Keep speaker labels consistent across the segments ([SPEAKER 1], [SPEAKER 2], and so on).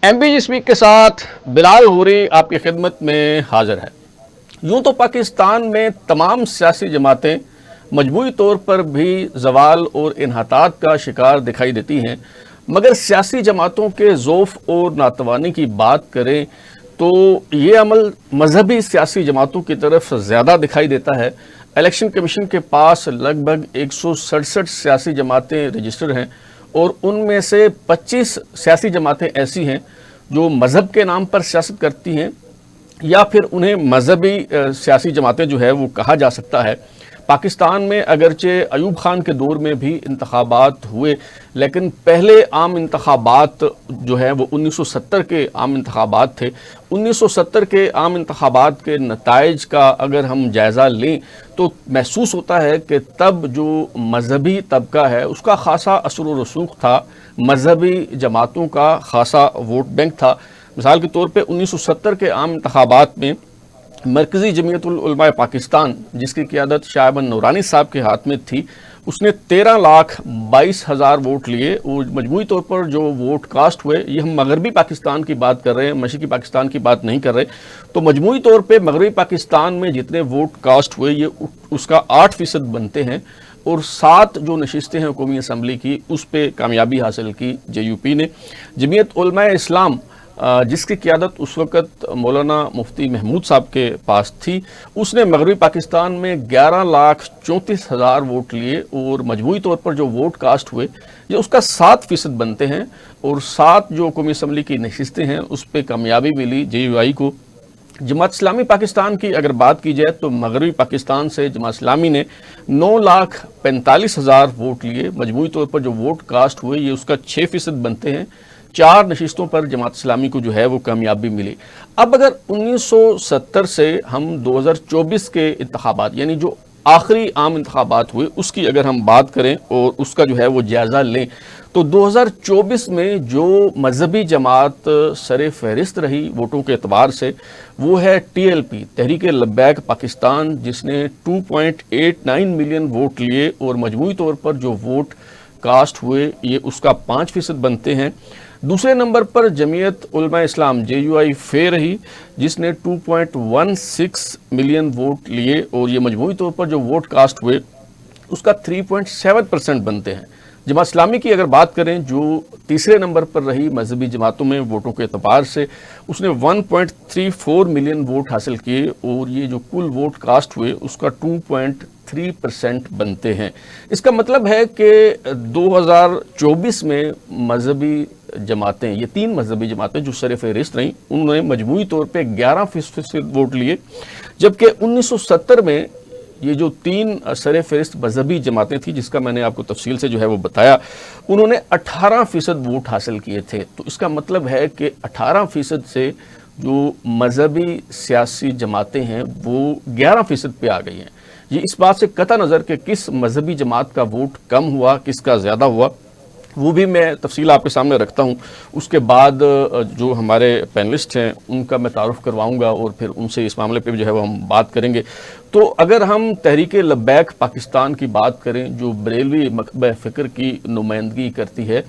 [SPEAKER 1] M P speak के साथ बिलाल हुरी आपकी खिदमत में हाजिर है। यूं तो पाकिस्तान में तमाम सियासी जमातें मजमूई तौर पर भी जवाल और इन्हतात का शिकार दिखाई देती हैं, मगर सियासी जमातों के ज़ौफ़ और नातवानी की बात करें तो ये अमल मजहबी सियासी जमातों की तरफ ज़्यादा दिखाई देता है। इलेक्शन कमीशन के पास लगभग 167 सियासी जमातें रजिस्टर हैं और उनमें से 25 सियासी जमातें ऐसी हैं जो मज़हब के नाम पर सियासत करती हैं या फिर उन्हें मजहबी सियासी जमातें जो है वो कहा जा सकता है। पाकिस्तान में अगरचे अयूब खान के दौर में भी इंतखाबात हुए, लेकिन पहले आम इंतखाबात जो है वो 1970 के आम इंतखाबात थे। 1970 के आम इंतखाबात के नताइज का अगर हम जायज़ा लें तो महसूस होता है कि तब जो मजहबी तबका है उसका खासा असर व रसूख था, मजहबी जमातों का खासा वोट बैंक था। मिसाल के तौर पे 1970 के आम इंतखाबात में मरकज़ी जमीयतुल उलमा पाकिस्तान, जिसकी क़ियादत शाह अहमद नूरानी साहब के हाथ में थी, उसने 13,22,000 वोट लिए और मजमूई तौर पर जो वोट कास्ट हुए, ये हम मगरबी पाकिस्तान की बात कर रहे हैं, मशरक़ी पाकिस्तान की बात नहीं कर रहे, तो मजमूई तौर पे मगरबी पाकिस्तान में जितने वोट कास्ट हुए ये उसका 8% बनते हैं और 7 जो नशिस्तें हैं हुकूमी असम्बली की उस पर कामयाबी हासिल की JUP ने। जमीयत उलमा इस्लाम जिसकी क़ियादत उस वक़्त मौलाना मुफ्ती महमूद साहब के पास थी, उसने मगरबी पाकिस्तान में 11,34,000 वोट लिए और मजमूई तौर पर जो वोट कास्ट हुए ये उसका 7% बनते हैं और 7 जो कौमी असम्बली की नशिस्तें हैं उस पर कामयाबी मिली JUI को। जमात इस्लामी पाकिस्तान की अगर बात की जाए तो मगरबी पाकिस्तान से जमात इस्लामी ने 9,45,000 वोट लिए। मजमूई तौर पर जो वोट कास्ट हुए ये उसका 6% बनते हैं। 4 नशिस्तों पर जमात इस्लामी को जो है वो कामयाबी मिली। अब अगर 1970 से हम 2024 के इंतखाबात यानी जो आखिरी आम इंतखाबात हुए उसकी अगर हम बात करें और उसका जो है वो जायज़ा लें तो 2024 में जो मजहबी जमात सर फहरिस्त रही वोटों के एतबार से वो है TLP, तहरीक लब्बैक पाकिस्तान, जिसने 2.89 मिलियन वोट लिए और मजमूई तौर पर जो वोट कास्ट हुए ये उसका 5% बनते हैं। दूसरे नंबर पर जमीयत उलमा इस्लाम JUI फे रही, जिसने 2.16 मिलियन वोट लिए और ये मजमूई तौर पर जो वोट कास्ट हुए उसका 3.7% बनते हैं। जमात इस्लामी की अगर बात करें जो तीसरे नंबर पर रही मजहबी जमातों में वोटों के एतबार से, उसने 1.34 मिलियन वोट हासिल किए और ये जो कुल वोट कास्ट हुए उसका 2.3% बनते हैं। इसका मतलब है कि 2024 में मजहबी जमातें, ये 3 मजहबी जमातें जो सर फहरिस्त रहीं, उन्होंने मजमूई तौर पे 11% वोट लिए, जबकि 1970 में ये जो 3 सर फहरिस्त मजहबी जमातें थी जिसका मैंने आपको तफसील से जो है वो बताया, उन्होंने 18% वोट हासिल किए थे। तो इसका मतलब है कि 18% से जो मजहबी सियासी जमातें हैं वो 11% पे आ गई हैं। ये इस बात से कतई नज़र कि किस मजहबी जमात का वोट कम हुआ, किसका ज़्यादा हुआ, वो भी मैं तफसील आपके सामने रखता हूँ। उसके बाद जो हमारे पैनलिस्ट हैं उनका मैं तारुफ करवाऊँगा और फिर उनसे इस मामले पे जो है वो हम बात करेंगे। तो अगर हम तहरीक लब्बैक पाकिस्तान की बात करें जो बरेलवी मकतबा फ़िक्र की नुमाइंदगी करती है,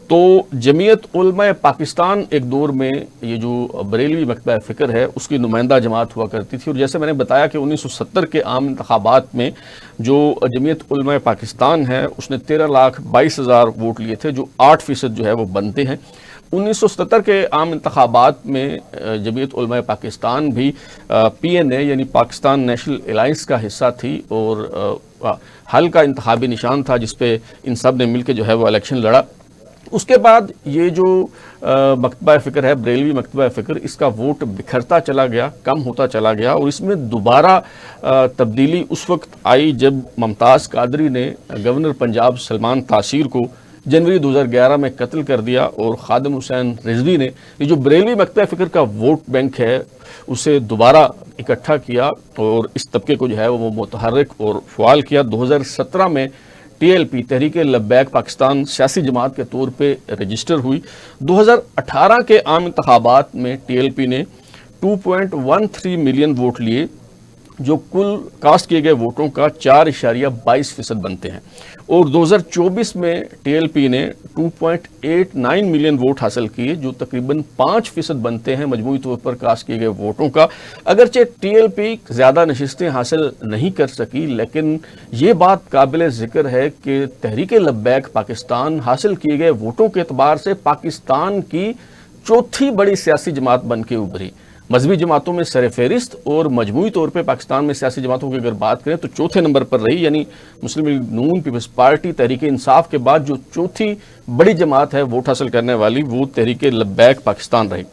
[SPEAKER 1] तो जमीयत उलमा पाकिस्तान एक दौर में ये जो बरेलवी मकतबा फ़िक्र है उसकी नुमाइंदा जमात हुआ करती थी और जैसे मैंने बताया कि 1970 के आम इंतखाबात में जो जमीयत उलमा पाकिस्तान है उसने 13,22,000 वोट लिए थे, जो 8% जो है वो बनते हैं। 1970 के आम इंतखाबात में जमीयत उलमा पाकिस्तान भी PNA यानी पाकिस्तान नेशनल अलायंस का हिस्सा थी और हल का इंतखाबी निशान था जिस पे इन सब ने मिल के जो है वो इलेक्शन लड़ा। उसके बाद ये जो मकतबा फ़िक्र है, बरेलवी मकतबा फ़िक्र, इसका वोट बिखरता चला गया, कम होता चला गया और इसमें दोबारा तब्दीली उस वक्त आई जब मुमताज़ कादरी ने गवर्नर पंजाब सलमान तासीर को जनवरी 2011 में कत्ल कर दिया और खादिम हुसैन रिजवी ने ये जो बरेलवी मकतबा फ़िक्र का वोट बैंक है उसे दोबारा इकट्ठा किया और इस तबके को जो है वो मुतहर्रिक और फ़आल किया। 2017 में TLP तहरीक लब्बैक पाकिस्तान सियासी जमात के तौर पे रजिस्टर हुई। 2018 के आम इंतखाबात में TLP ने 2.13 मिलियन वोट लिए जो कुल कास्ट किए गए वोटों का 4.22% बनते हैं। और 2024 में टीएलपी ने 2.89 मिलियन वोट हासिल किए, जो तकरीबन 5% बनते हैं मजमूई तौर पर कास्ट किए गए वोटों का। अगरचे टीएलपी ज़्यादा नशिस्तें हासिल नहीं कर सकी, लेकिन ये बात काबिल ज़िक्र है कि तहरीक लब्बैक पाकिस्तान हासिल किए गए वोटों के एतबार से पाकिस्तान की चौथी बड़ी सियासी जमात बन के उभरी। मजहबी जमातों में सर फहरिस्त और मजमूई तौर पे पाकिस्तान में सियासी जमातों की अगर बात करें तो चौथे नंबर पर रही, यानी मुस्लिम लीग नून, पीपल्स पार्टी, तहरीक इंसाफ के बाद जो चौथी बड़ी जमात है वोट हासिल करने वाली, वो तहरीक लब्बैक पाकिस्तान रही।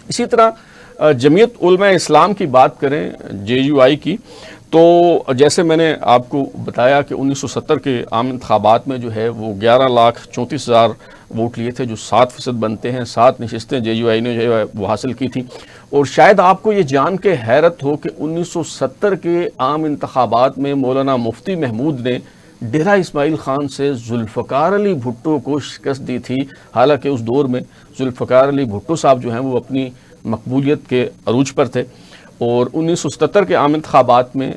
[SPEAKER 1] इसी तरह जमीयत उलमा इस्लाम की बात करें, JUI की, तो जैसे मैंने आपको बताया कि 1970 के आम इंतखाबात में जो है वो 11,34,000 वोट लिए थे, जो 7% बनते हैं। 7 नशिस्तें JUI ने जो है वो हासिल की थी। और शायद आपको ये जान के हैरत हो कि 1970 के आम इंतखाबात में मौलाना मुफ्ती महमूद ने डेरा इस्माइल खान से जुल्फ़कार अली भुट्टो को शिकस्त दी थी। हालांकि उस दौर में जुल्फ़कार अली भुट्टो साहब जो हैं वो अपनी मकबूलियत के अरूज पर थे। और 1977 के आम इंतखाबात में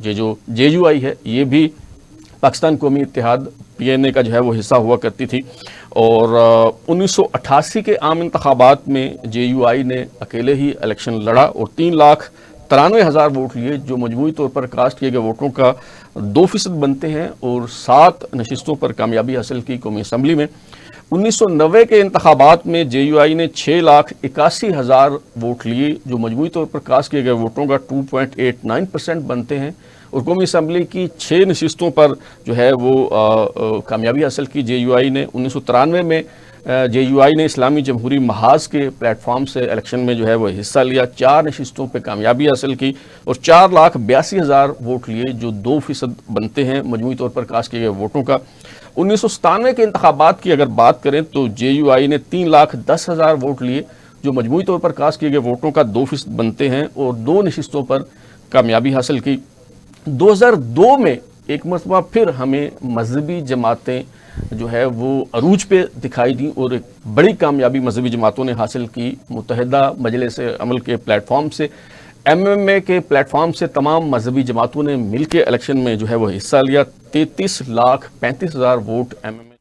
[SPEAKER 1] ये जो JUI है ये भी पाकिस्तान कौमी इत्तेहाद PNA का जो है वो हिस्सा हुआ करती थी। और 1988 के आम इंतखाबात में JUI ने अकेले ही इलेक्शन लड़ा और 3,93,000 वोट लिए, जो मजमूई तौर पर कास्ट किए गए वोटों का 2% बनते हैं। और 7 नशिस्तों पर कामयाबी हासिल की कौमी असम्बली में। 1990 के इंतखाबात में JUI ने 6,81,000 वोट लिए, जो मजमूई तौर पर कास्ट किए गए वोटों का 2.89% बनते हैं। और कौमी असम्बली की 6 नशिस्तों पर जो है वो कामयाबी हासिल की JUI ने। 1993 में JUI ने इस्लामी जमहूरी महाज के प्लेटफॉर्म से इलेक्शन में जो है वो हिस्सा लिया, 4 नशिस्तों पर कामयाबी हासिल की और 4,82,000 वोट लिए, जो 2% बनते हैं मजमूई तौर पर कास्ट किए गए वोटों का। 1997 के इंतखाबात की अगर बात करें तो JUI ने 3,10,000 वोट लिए, जो मजमूई तौर पर कास्ट किए गए वोटों का 2% बनते हैं और 2 नशिस्तों पर कामयाबी हासिल की। 2002 में एक मरतबा फिर हमें मजहबी जमातें जो है वो अरूज पे दिखाई दी और एक बड़ी कामयाबी मजहबी जमातों ने हासिल की। मुत्तहिदा मजलिस अमल के प्लेटफॉर्म से, MMA के प्लेटफॉर्म से तमाम मजहबी जमातों ने मिल के इलेक्शन में जो है वो हिस्सा लिया। 33,35,000 वोट MMA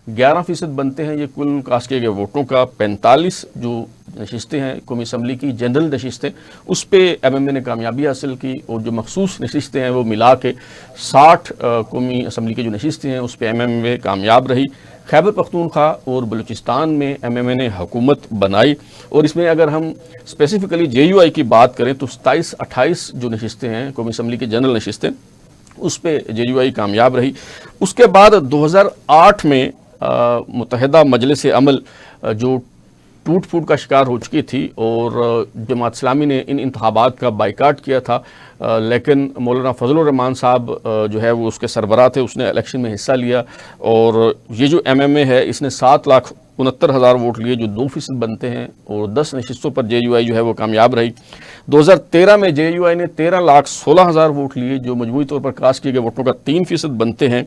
[SPEAKER 1] 11% बनते हैं ये कुल कास्ट किए गए वोटों का। 45 जो नशिस्तें हैं कौमी असम्बली की जनरल नशिस्तें, उस पर MMA ने कामयाबी हासिल की। और जो मखसूस नशिस्तें हैं वो मिला के 60 कौमी असम्बली की जो नशिस्तें हैं उस पर MMA कामयाब रही। खैबर पख्तूनख्वा और बलूचिस्तान में MMA ने हुकूमत बनाई। और इसमें अगर हम स्पेसिफिकली JUI की बात करें तो 27-28 जो नशिस्तें हैं कौमी असम्बली की जनरल नशिस्तें, उस पर JUI कामयाब रही। उसके बाद 2008 में मुत्तहिदा मजलिस अमल जो टूट फूट का शिकार हो चुकी थी और जमात इस्लामी ने इन इंतखाबात का बाइकाट किया था, लेकिन मौलाना फजलुर रहमान साहब जो है वो उसके सरबराह थे, उसने इलेक्शन में हिस्सा लिया। और ये जो MMA है इसने 7,69,000 वोट लिए, जो 2% बनते हैं और 10 नशिस्तों पर JUI जो है वो कामयाब रही। 2013 में JUI ने 13,16,000 वोट लिए, जो मजमूई तौर पर कास्ट किए गए वोटों का 3% बनते हैं।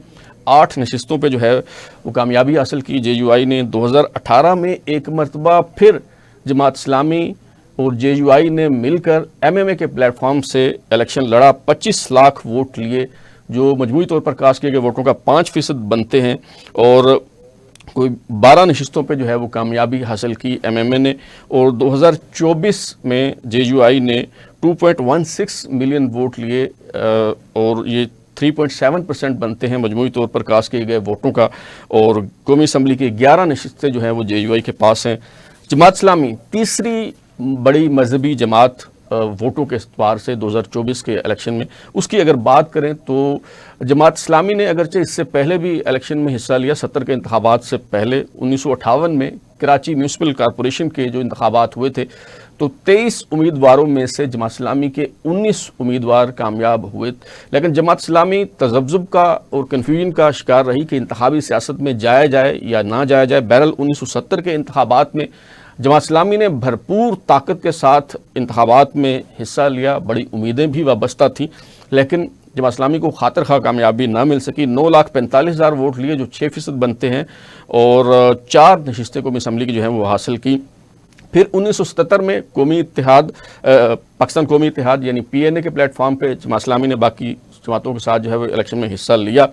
[SPEAKER 1] 8 नशिस्तों पे जो है वो कामयाबी हासिल की JUI ने। 2018 में एक मरतबा फिर जमात इस्लामी और JUI ने मिलकर MMA के प्लेटफॉर्म से इलेक्शन लड़ा, 25 लाख वोट लिए, जो मजमूई तौर पर कास्ट किए गए वोटों का 5% बनते हैं। और कोई 12 नशिस्तों पे जो है वो कामयाबी हासिल की MMA ने। और 2024 में JUI ने 2.16 मिलियन वोट लिए और ये 3.7% बनते हैं मजमूई तौर पर कास्ट किए गए वोटों का। और कौमी असम्बली की 11 नशिस्तें जो हैं वो JUI के पास हैं। जमात इस्लामी तीसरी बड़ी मजहबी जमात वोटों के एतबार से 2024 के इलेक्शन में, उसकी अगर बात करें तो जमात इस्लामी ने अगरचे इससे पहले भी इलेक्शन में हिस्सा लिया। 70 के इंतखाबात से पहले 1958 में कराची म्यूनसिपल कॉरपोरेशन के जो इंतखाबात हुए थे तो 23 उम्मीदवारों में से जमात इस्लामी के 19 उम्मीदवार कामयाब हुए। लेकिन जमात इस्लामी तज़ब्ज़ुब का और कन्फ्यूजन का शिकार रही कि इंतखाबी सियासत में जाया जाए या ना जाया जाए। बहरहाल 1970 के इंतखाबात में जमात इस्लामी ने भरपूर ताकत के साथ इंतखाबात में हिस्सा लिया, बड़ी उम्मीदें भी वाबस्ता थी, लेकिन जमात इस्लामी को खातिर खा कामयाबी ना मिल सकी। 9,45,000 वोट लिए, जो 6% बनते हैं और 4 नशिस्तें कौमी असम्बली की जो है वो हासिल की। फिर 1977 में कौमी इत्तेहाद पाकिस्तान कौमी इत्तेहाद यानी PNA के प्लेटफॉर्म पे जमात इस्लामी ने बाकी जमातों के साथ जो है वो इलेक्शन में हिस्सा लिया।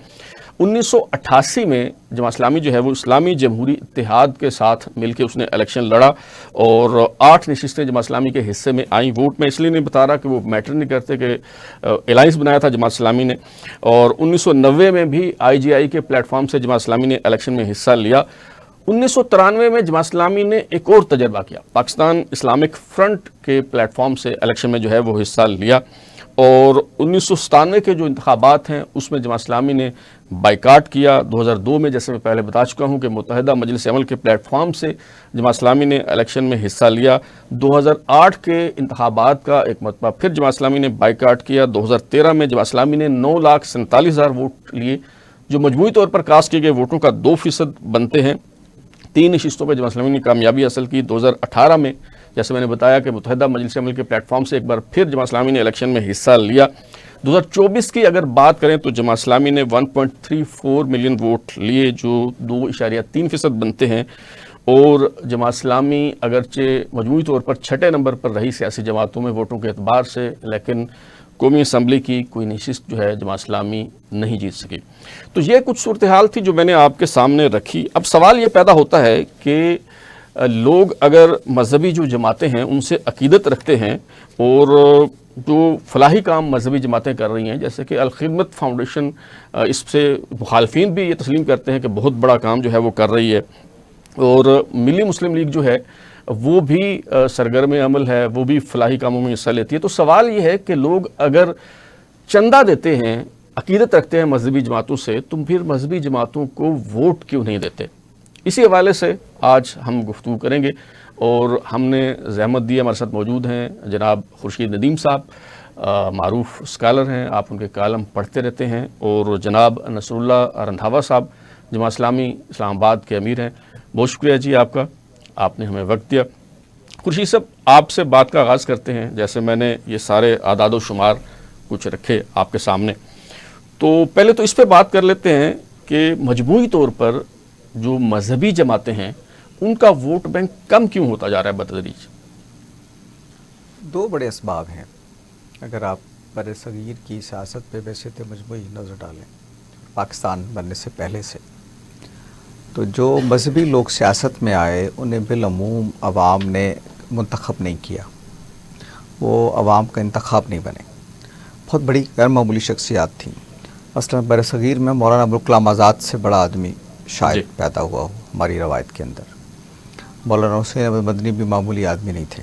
[SPEAKER 1] 1988 में जमात इस्लामी जो है वो इस्लामी जमहूरी इत्तेहाद के साथ मिलकर उसने इलेक्शन लड़ा और 8 नशिस्तें जमात इस्लामी के हिस्से में आई। वोट में इसलिए नहीं बता रहा कि वो मैटर नहीं करते कि अलायंस बनाया था जमात इस्लामी ने। और 1990 में भी IGI के प्लेटफॉर्म से जमात इस्लामी ने इलेक्शन में हिस्सा लिया। 1993 में जमात इस्लामी ने एक और तजर्बा किया, पाकिस्तान इस्लामिक फ्रंट के प्लेटफॉर्म से इलेक्शन में जो है वो हिस्सा लिया। और 1997 के जो इंतखाबात हैं उसमें जमात इस्लामी ने बाइकाट किया। 2002 में जैसे मैं पहले बता चुका हूं कि मुत्तहिदा मजलिस अमल के प्लेटफॉर्म से जमात इस्लामी ने इलेक्शन में हिस्सा लिया। 2008 के इंतखाबात का एक मरतबा फिर जमात इस्लामी ने बाइकाट किया। 2013 में जमात इस्लामी ने 9,47,000 वोट लिए, जो मजमूई तौर पर कास्ट किए गए वोटों का 2% बनते हैं। 3 नशिस्तों पर जमात इस्लामी ने कामयाबी हासिल की। 2018 में जैसे मैंने बताया कि मुत्तहिदा मजलिस अमल के प्लेटफॉर्म से एक बार फिर जमात इस्लामी ने इलेक्शन में हिस्सा लिया। 2024 की अगर बात करें तो जमात इस्लामी ने 1.34 मिलियन वोट लिए, जो 2.3% बनते हैं। और जमात इस्लामी अगरचे मजमूई तौर पर 6ठे नंबर पर रही सियासी जमातों में वोटों के एतबार से, लेकिन कौमी असम्बली की कोई नशिस्त जो है जमात इस्लामी नहीं जीत सकी। तो ये कुछ सूरत हाल थी जो मैंने आपके सामने रखी। अब सवाल ये पैदा होता है कि लोग अगर मजहबी जो जमातें हैं उनसे अकीदत रखते हैं और जो फलाही काम मजहबी जमातें कर रही हैं, जैसे कि अल-खिदमत फाउंडेशन, इससे मुखालफिन भी ये तस्लीम करते हैं कि बहुत बड़ा काम जो है वो कर रही है, और मिली मुस्लिम लीग जो है वो भी सरगर्म अमल है, वो भी फलाही कामों में हिस्सा लेती है। तो सवाल ये है कि लोग अगर चंदा देते हैं, अकीदत रखते हैं मजहबी जमातों से, तो फिर मजहबी जमातों को वोट क्यों नहीं देते? इसी हवाले से आज हम गुफ्तगू करेंगे और हमने ज़हमत दी, हमारे साथ मौजूद हैं जनाब खुर्शीद नदीम साहब, मारूफ स्कॉलर हैं, आप उनके कालम पढ़ते रहते हैं, और जनाब नसरुल्लाह रंधावा साहब जमात इस्लामी इस्लामाबाद के अमीर हैं। बहुत शुक्रिया जी आपका, आपने हमें वक्त दिया। खुर्शीद साहब, आपसे बात का आगाज़ करते हैं। जैसे मैंने ये सारे आदाद व शुमार कुछ रखे आपके सामने, तो पहले तो इस पर बात कर लेते हैं कि मजमूई तौर पर जो मजहबी जमातें हैं उनका वोट बैंक कम क्यों होता जा रहा है बतदरीज?
[SPEAKER 2] 2 बड़े असबाब हैं। अगर आप बरसगीर की सियासत पे वैसे तो मजमूई नज़र डालें पाकिस्तान बनने से पहले से, तो जो मजहबी लोग सियासत में आए उन्हें बिलअमूम अवाम ने मुंतखब नहीं किया, वो अवाम का इंतखाब नहीं बने। बहुत बड़ी गैर मामूली शख्सियात थी। मसलन बरसगीर में मौलाना अबुल कलाम आज़ाद से बड़ा आदमी शायद पैदा हुआ हो हमारी रवायत के अंदर। मौलाना हुसैन अहमद मदनी भी मामूली आदमी नहीं थे।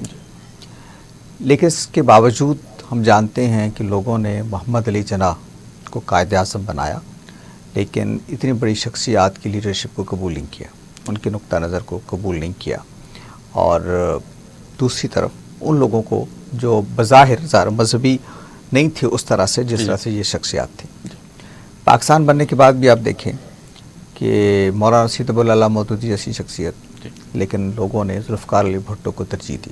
[SPEAKER 2] लेकिन इसके बावजूद हम जानते हैं कि लोगों ने मोहम्मद अली जिन्नाह को कायद आज़म बनाया, लेकिन इतनी बड़ी शख्सियात की लीडरशिप को कबूल नहीं किया, उनके नुक्ता नज़र को कबूल नहीं किया। और दूसरी तरफ उन लोगों को जो बज़ाहिर ज़ाहिर मजहबी नहीं थे उस तरह से जिस तरह से ये शख्सियात थी। पाकिस्तान बनने के बाद भी आप देखें कि मौलाना सैयद अबुल अला मौदूदी जैसी शख्सियत, लेकिन लोगों ने जुल्फ़िकार अली भुट्टो को तरजीह दी।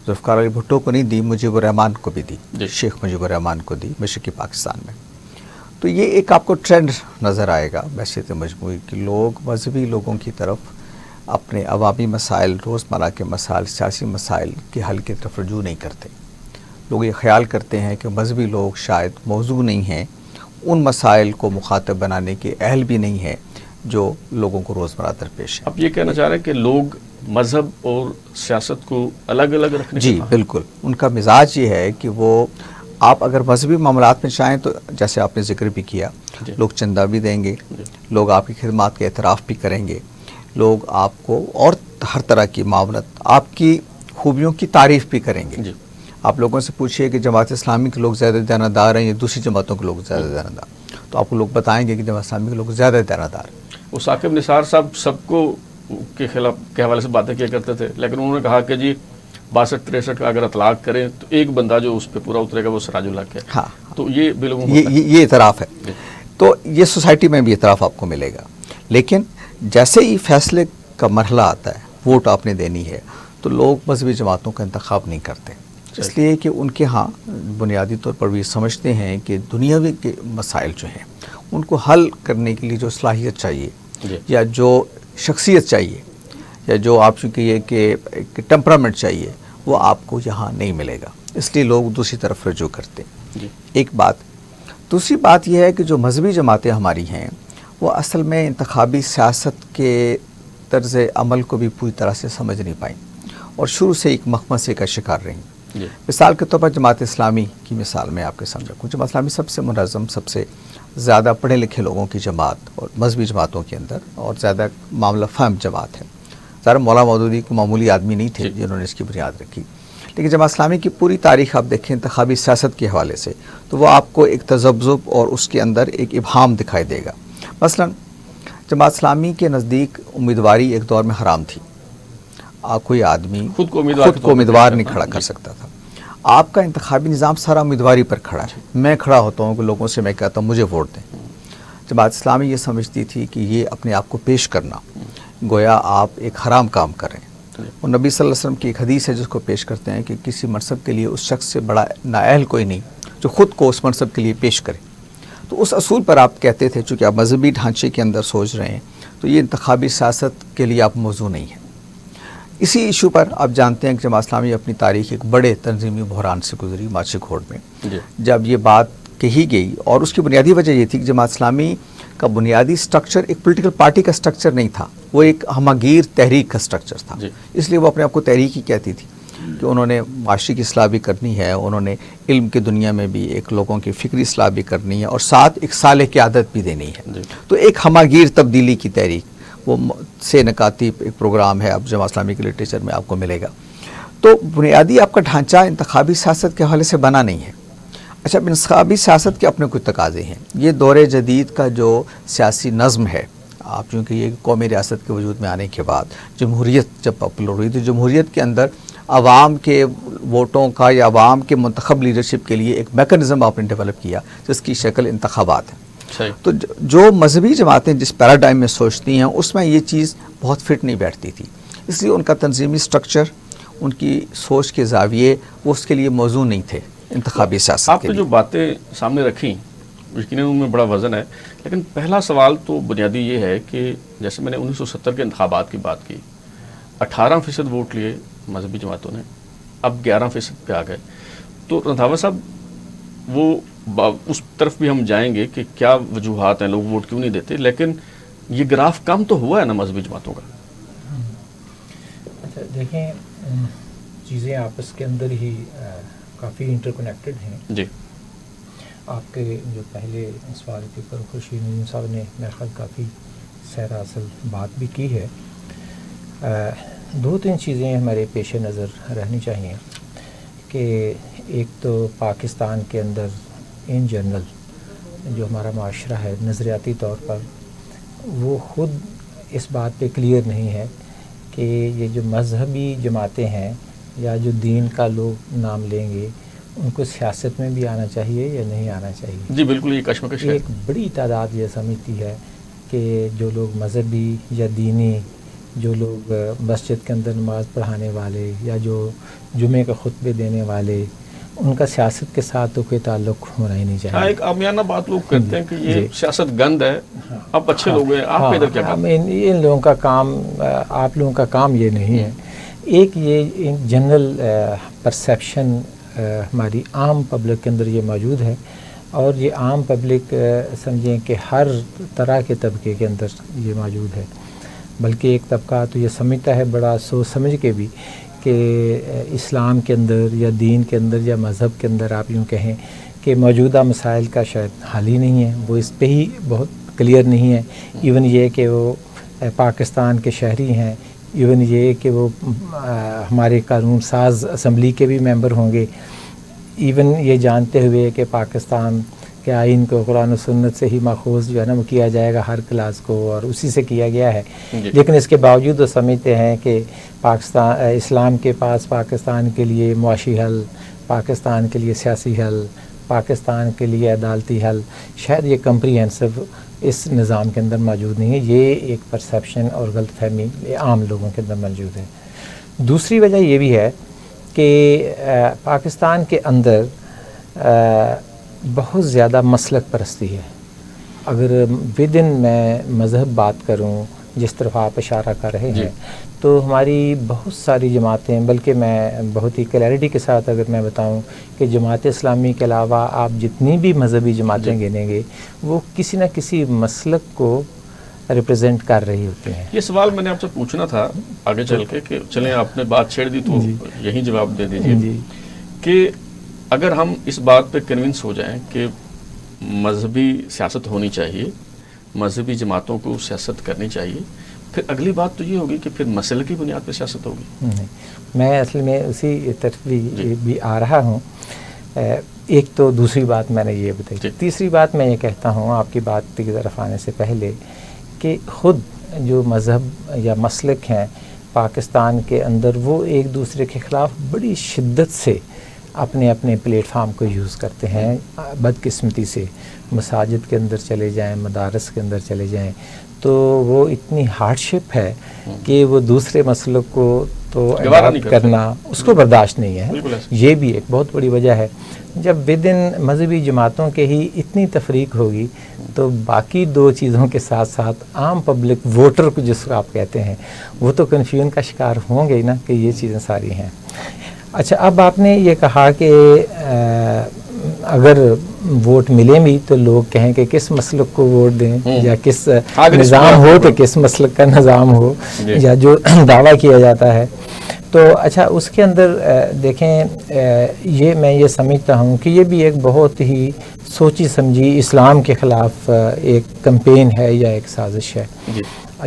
[SPEAKER 2] जुल्फ़िकार अली भुट्टो को नहीं दी, मुजीबुर रहमान को भी दी, शेख मुजीबुर रहमान को दी मशरिक़ी पाकिस्तान में। तो ये एक आपको ट्रेंड नज़र आएगा वैसे तो मजमूई कि लोग मजहबी लोगों की तरफ अपने अवामी मसाइल, रोज़मर्रा के मसाइल, सियासी मसाइल के हल की तरफ रजू नहीं करते। लोग ये ख्याल करते हैं कि मजहबी लोग शायद मौजू नहीं हैं, उन मसाइल को मुखातब बनाने के अहल भी नहीं है जो लोगों को रोज़मर्रा दरपेश है।
[SPEAKER 1] आप ये कहना चाह रहे हैं कि लोग मज़हब और सियासत को अलग अलग रखने?
[SPEAKER 2] जी बिल्कुल, उनका मिजाज ये है कि वो आप अगर मजहबी मामलात में चाहें तो जैसे आपने जिक्र भी किया, लोग चंदा भी देंगे, लोग आपकी खिदमत के एतराफ़ भी करेंगे, लोग आपको और हर तरह की मावनत, आपकी खूबियों की तारीफ़ भी करेंगे। आप लोगों से पूछिए कि जमात इस्लामी के लोग ज़्यादा दयानतदार हैं या दूसरी जमातों के लोग ज़्यादा दयानतदार, तो आपको लोग बताएंगे कि जमात इस्लामी के लोग ज़्यादा दयानतदार हैं।
[SPEAKER 1] वो साकिब निसार साहब सबको के खिलाफ के हवाले से बातें किया करते थे, लेकिन उन्होंने कहा कि जी 62-63 का अगर इतलाक करें तो एक बंदा जो उस पर पूरा उतरेगा वो सिराजुल हक है।
[SPEAKER 2] हाँ,
[SPEAKER 1] तो ये बिल्कुल
[SPEAKER 2] ये इतराफ़ है। तो ये सोसाइटी में भी इतराफ़ आपको मिलेगा। लेकिन जैसे ही फैसले का मरहला आता है, वोट आपने देनी है, तो लोग मजहबी जमातों का इंतखाब नहीं करते, इसलिए कि उनके यहाँ बुनियादी तौर पर भी समझते हैं कि दुनियावी के मसाइल जो हैं उनको हल करने के लिए जो सलाहियत चाहिए या जो शख्सियत चाहिए یا جو آپ چونکہ یہ کہ ایک ٹیمپرامنٹ چاہیے وہ آپ کو یہاں نہیں ملے گا، اس لیے لوگ دوسری طرف رجوع کرتے ہیں. ایک بات. دوسری بات یہ ہے کہ جو مذہبی جماعتیں ہماری ہیں وہ اصل میں انتخابی سیاست کے طرز عمل کو بھی پوری طرح سے سمجھ نہیں پائیں اور شروع سے ایک مخمصے کا شکار رہیں. مثال کے طور پر جماعت اسلامی کی مثال میں آپ کے سامنے رکھوں. جماعت اسلامی سب سے منظم، سب سے زیادہ پڑھے لکھے لوگوں کی جماعت اور مذہبی جماعتوں کے اندر اور زیادہ معاملہ فہم جماعت ہے. ظاہر مولانا مودودی کو معمولی آدمی نہیں تھے جنہوں نے اس کی بنیاد رکھی، لیکن جماعت اسلامی کی پوری تاریخ آپ دیکھیں انتخابی سیاست کے حوالے سے تو وہ آپ کو ایک تذبذب اور اس کے اندر ایک ابہام دکھائی دے گا. مثلا جماعت اسلامی کے نزدیک امیدواری ایک دور میں حرام تھی. کوئی آدمی خود کو امیدوار نہیں کھڑا کر سکتا تھا. آپ کا انتخابی نظام سارا امیدواری پر کھڑا ہے. میں کھڑا ہوتا ہوں کہ لوگوں سے میں کہتا ہوں مجھے ووٹ دیں. جماعت اسلامی یہ سمجھتی تھی کہ یہ اپنے آپ کو پیش کرنا گویا آپ ایک حرام کام کر رہے ہیں. اور نبی صلی اللہ علیہ وسلم کی ایک حدیث ہے جس کو پیش کرتے ہیں کہ کسی منصب کے لیے اس شخص سے بڑا نااہل کوئی نہیں جو خود کو اس منصب کے لیے پیش کرے. تو اس اصول پر آپ کہتے تھے چونکہ آپ مذہبی ڈھانچے کے اندر سوچ رہے ہیں تو یہ انتخابی سیاست کے لیے آپ موضوع نہیں ہیں. اسی ایشو پر آپ جانتے ہیں کہ جماعت اسلامی اپنی تاریخ ایک بڑے تنظیمی بحران سے گزری مارچ گھوڑ میں. جب یہ بات کہی گئی اور اس کی بنیادی وجہ یہ تھی کہ جماعت اسلامی کا بنیادی سٹرکچر ایک پولیٹیکل پارٹی کا سٹرکچر نہیں تھا، وہ ایک ہماگیر تحریک کا سٹرکچر تھا. اس لیے وہ اپنے آپ کو تحریک ہی کہتی تھی کہ انہوں نے معاشی کی اصلاح بھی کرنی ہے، انہوں نے علم کی دنیا میں بھی ایک لوگوں کی فکری اصلاح بھی کرنی ہے اور ساتھ ایک صالح قیادت بھی دینی ہے. تو ایک ہماگیر تبدیلی کی تحریک، وہ سے نکاتی ایک پروگرام ہے، اب جماعت اسلامی کے لٹریچر میں آپ کو ملے گا. تو بنیادی آپ کا ڈھانچہ انتخابی سیاست کے حوالے سے بنا نہیں ہے. اچھا، انتخابی سیاست کے اپنے کچھ تقاضے ہیں. یہ دور جدید کا جو سیاسی نظم ہے، آپ چونکہ یہ قومی ریاست کے وجود میں آنے کے بعد جمہوریت جب پاپولر ہوئی تو جمہوریت کے اندر عوام کے ووٹوں کا یا عوام کے منتخب لیڈرشپ کے لیے ایک میکنزم آپ نے ڈیولپ کیا جس کی شکل انتخابات ہے. تو جو مذہبی جماعتیں جس پیراڈائم میں سوچتی ہیں اس میں یہ چیز بہت فٹ نہیں بیٹھتی تھی، اس لیے ان کا تنظیمی سٹرکچر، ان کی سوچ کے زاویے وہ اس کے لیے موزوں نہیں تھے انتخابی سیاست.
[SPEAKER 1] آپ نے جو باتیں سامنے رکھیں یقیناً ان میں بڑا وزن ہے، لیکن پہلا سوال تو بنیادی یہ ہے کہ جیسے میں نے 1970 کے انتخابات کی بات کی، 18% ووٹ لیے مذہبی جماعتوں نے، اب 11% پہ آ گئے. تو رندھاوا صاحب وہ اس طرف بھی ہم جائیں گے کہ کیا وجوہات ہیں لوگ ووٹ کیوں نہیں دیتے، لیکن یہ گراف کم تو ہوا ہے نا مذہبی جماعتوں کا.
[SPEAKER 3] اچھا دیکھیں، چیزیں آپس کے اندر ہی کافی انٹر کنیکٹڈ ہیں.
[SPEAKER 1] جی،
[SPEAKER 3] آپ کے جو پہلے سوال کے اوپر خورشید نظیم صاحب نے میرے خیال کافی سیر اصل بات بھی کی ہے. 2-3 چیزیں ہمارے پیش نظر رہنی چاہیے کہ ایک تو پاکستان کے اندر ان جنرل جو ہمارا معاشرہ ہے نظریاتی طور پر وہ خود اس بات پہ کلیئر نہیں ہے کہ یہ جو مذہبی جماعتیں ہیں یا جو دین کا لوگ نام لیں گے ان کو سیاست میں بھی آنا چاہیے یا نہیں آنا چاہیے.
[SPEAKER 1] جی بالکل، یہ کشمکش ہے.
[SPEAKER 3] ایک بڑی تعداد یہ سمجھتی ہے کہ جو لوگ مذہبی یا دینی، جو لوگ مسجد کے اندر نماز پڑھانے والے یا جو جمعے کے خطبے دینے والے، ان کا سیاست کے ساتھ تو کوئی تعلق ہونا ہی نہیں چاہیے.
[SPEAKER 1] ایک عامیانہ بات لوگ کہتے ہیں کہ یہ سیاست گند ہے، آپ اچھے لوگ ہیں، آپ ادھر کیا کام؟
[SPEAKER 3] ان لوگوں کا کام، آپ لوگوں کا کام یہ نہیں ہے. ایک یہ جنرل پرسیپشن ہماری عام پبلک کے اندر یہ موجود ہے، اور یہ عام پبلک سمجھیں کہ ہر طرح کے طبقے کے اندر یہ موجود ہے. بلکہ ایک طبقہ تو یہ سمجھتا ہے بڑا سوچ سمجھ کے بھی کہ اسلام کے اندر یا دین کے اندر یا مذہب کے اندر آپ یوں کہیں کہ موجودہ مسائل کا شاید حل ہی نہیں ہے، وہ اس پہ ہی بہت کلیئر نہیں ہے. ایون یہ کہ وہ پاکستان کے شہری ہیں، ایون یہ کہ وہ ہمارے قانون ساز اسمبلی کے بھی ممبر ہوں گے، ایون یہ جانتے ہوئے کہ پاکستان کے آئین کو قرآن و سنت سے ہی ماخوذ جو ہے نا وہ کیا جائے گا ہر کلاس کو، اور اسی سے کیا گیا ہے. لیکن اس کے باوجود وہ سمجھتے ہیں کہ پاکستان اسلام کے پاس پاکستان کے لیے معاشی حل، پاکستان کے لیے سیاسی حل، پاکستان کے لیے عدالتی حل شاید یہ کمپریہنسو اس نظام کے اندر موجود نہیں ہے. یہ ایک پرسیپشن اور غلط فہمی عام لوگوں کے اندر موجود ہے. دوسری وجہ یہ بھی ہے کہ پاکستان کے اندر بہت زیادہ مسلک پرستی ہے. اگر ود ان میں مذہب بات کروں جس طرف آپ اشارہ کر رہے ہیں، تو ہماری بہت ساری جماعتیں، بلکہ میں بہت ہی کلیئرٹی کے ساتھ اگر میں بتاؤں کہ جماعت اسلامی کے علاوہ آپ جتنی بھی مذہبی جماعتیں گنیں گے وہ کسی نہ کسی مسلک کو ریپرزینٹ کر رہی ہوتی ہیں.
[SPEAKER 1] یہ سوال میں نے آپ سے پوچھنا تھا آگے چل کے کہ چلیں آپ نے بات چھیڑ دی تو یہی جواب دے دیجیے کہ اگر ہم اس بات پہ کنونس ہو جائیں کہ مذہبی سیاست ہونی چاہیے، مذہبی جماعتوں کو سیاست کرنی چاہیے، پھر اگلی بات تو یہ ہوگی کہ پھر مسئلے کی بنیاد پہ سیاست ہوگی.
[SPEAKER 3] میں اصل میں اسی طرف بھی آ رہا ہوں. ایک تو دوسری بات میں نے یہ بتائی. تیسری بات میں یہ کہتا ہوں آپ کی بات کی طرف آنے سے پہلے کہ خود جو مذہب یا مسلک ہیں پاکستان کے اندر وہ ایک دوسرے کے خلاف بڑی شدت سے اپنے اپنے پلیٹ فارم کو یوز کرتے ہیں. بدقسمتی سے مساجد کے اندر چلے جائیں، مدارس کے اندر چلے جائیں تو وہ اتنی ہارڈشپ ہے کہ وہ دوسرے مسلک کو تو اڈاپٹ کرنا اس کو برداشت نہیں ہے. یہ بھی ایک بہت بڑی وجہ ہے. جب ودن مذہبی جماعتوں کے ہی اتنی تفریق ہوگی تو باقی دو چیزوں کے ساتھ ساتھ عام پبلک ووٹر کو جس کو آپ کہتے ہیں وہ تو کنفیوژن کا شکار ہوں گے ہی نا کہ یہ چیزیں ساری ہیں. اچھا، اب آپ نے یہ کہا کہ اگر ووٹ ملیں بھی تو لوگ کہیں کہ کس مسلک کو ووٹ دیں یا کس نظام ہو تو کس مسلک کا نظام ہو یا جو دعویٰ کیا جاتا ہے. تو اچھا اس کے اندر دیکھیں یہ میں یہ سمجھتا ہوں کہ یہ بھی ایک بہت ہی سوچی سمجھی اسلام کے خلاف ایک کمپین ہے یا ایک سازش ہے.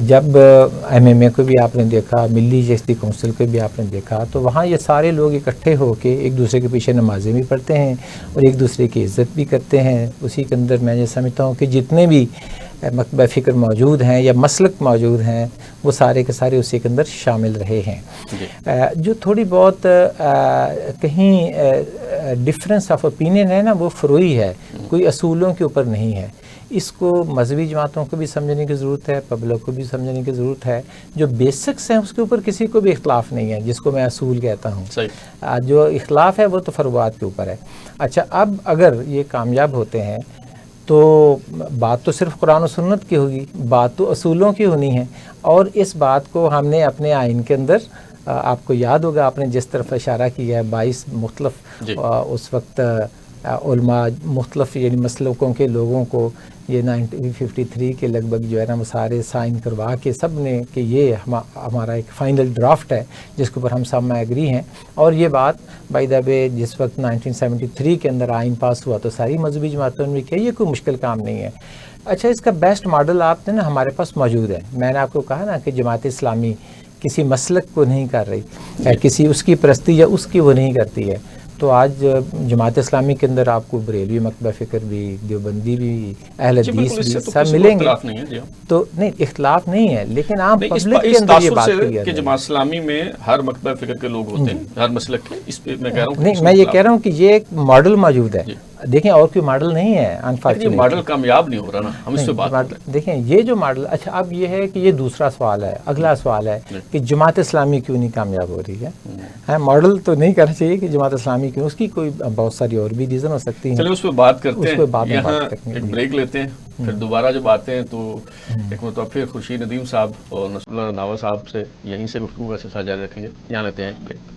[SPEAKER 3] جب ایم ایم اے کو بھی آپ نے دیکھا، ملی جسٹی کونسل کو بھی آپ نے دیکھا، تو وہاں یہ سارے لوگ اکٹھے ہو کے ایک دوسرے کے پیچھے نمازیں بھی پڑھتے ہیں اور ایک دوسرے کی عزت بھی کرتے ہیں. اسی کے اندر میں یہ سمجھتا ہوں کہ جتنے بھی مکتبہ فکر موجود ہیں یا مسلک موجود ہیں وہ سارے کے سارے اسی کے اندر شامل رہے ہیں. جو تھوڑی بہت کہیں ڈفرینس آف اوپینین ہے نا وہ فروئی ہے، کوئی اصولوں کے اوپر نہیں ہے. اس کو مذہبی جماعتوں کو بھی سمجھنے کی ضرورت ہے، پبلک کو بھی سمجھنے کی ضرورت ہے. جو بیسکس ہیں اس کے اوپر کسی کو بھی اختلاف نہیں ہے، جس کو میں اصول کہتا ہوں. جو اختلاف ہے وہ تو فروعات کے اوپر ہے. اچھا، اب اگر یہ کامیاب ہوتے ہیں تو بات تو صرف قرآن و سنت کی ہوگی، بات تو اصولوں کی ہونی ہے. اور اس بات کو ہم نے اپنے آئین کے اندر آپ کو یاد ہوگا آپ نے جس طرف اشارہ کیا ہے 22 مختلف اس وقت علماء مختلف یعنی مسلکوں کے لوگوں کو یہ 1953 کے لگ بھگ جو ہے نا وہ سارے سائن کروا کے سب نے کہ یہ ہمارا ایک فائنل ڈرافٹ ہے جس کے اوپر ہم سب میں ایگری ہیں. اور یہ بات بائی دا وے جس وقت 1973 کے اندر آئین پاس ہوا تو ساری مذہبی جماعتوں نے بھی کیا، یہ کوئی مشکل کام نہیں ہے. اچھا، اس کا بیسٹ ماڈل آپ نے نا ہمارے پاس موجود ہے. میں نے آپ کو کہا نا کہ جماعت اسلامی کسی مسلک کو نہیں کر رہی، کسی اس کی پرستی یا اس کی وہ نہیں کرتی ہے. تو آج جماعت اسلامی کے اندر آپ کو بریلوی مکتبہ فکر بھی، دیوبندی بھی، اہل حدیث بھی سب ملیں گے. تو نہیں اختلاف نہیں ہے، لیکن عام پبلک کے اندر یہ بات
[SPEAKER 1] کہ جماعت اسلامی میں ہر مکتبہ فکر کے لوگ ہوتے ہیں، ہر مسلک کے، اس پہ میں کہہ رہا ہوں
[SPEAKER 3] نہیں، میں یہ کہہ رہا ہوں کہ یہ ایک ماڈل موجود ہے. دیکھیں اور کوئی ماڈل نہیں ہے انفارچونیٹلی.
[SPEAKER 1] ماڈل کامیاب نہیں ہو رہا نا، ہم اس پہ بات کرتے ہیں.
[SPEAKER 3] دیکھیں یہ جو ماڈل، اچھا اب یہ ہے کہ یہ دوسرا سوال ہے. اگلا سوال ہے کہ جماعت اسلامی کیوں نہیں کامیاب ہو رہی ہے. ماڈل تو نہیں کرنا چاہیے کہ جماعت اسلامی کیوں، اس کی کوئی بہت ساری اور بھی ریزن ہو سکتی ہیں.
[SPEAKER 1] چلیں اس پہ بات کرتے ہیں، یہاں ایک بریک لیتے ہیں، پھر دوبارہ جب آتے ہیں تو ایک مرتبہ پھر خورشید ندیم صاحب اور نصر اللہ ناور صاحب سے یہیں سے گفتگو کا سلسلہ جاری رکھیں گے. یہاں لیتے ہیں بریک.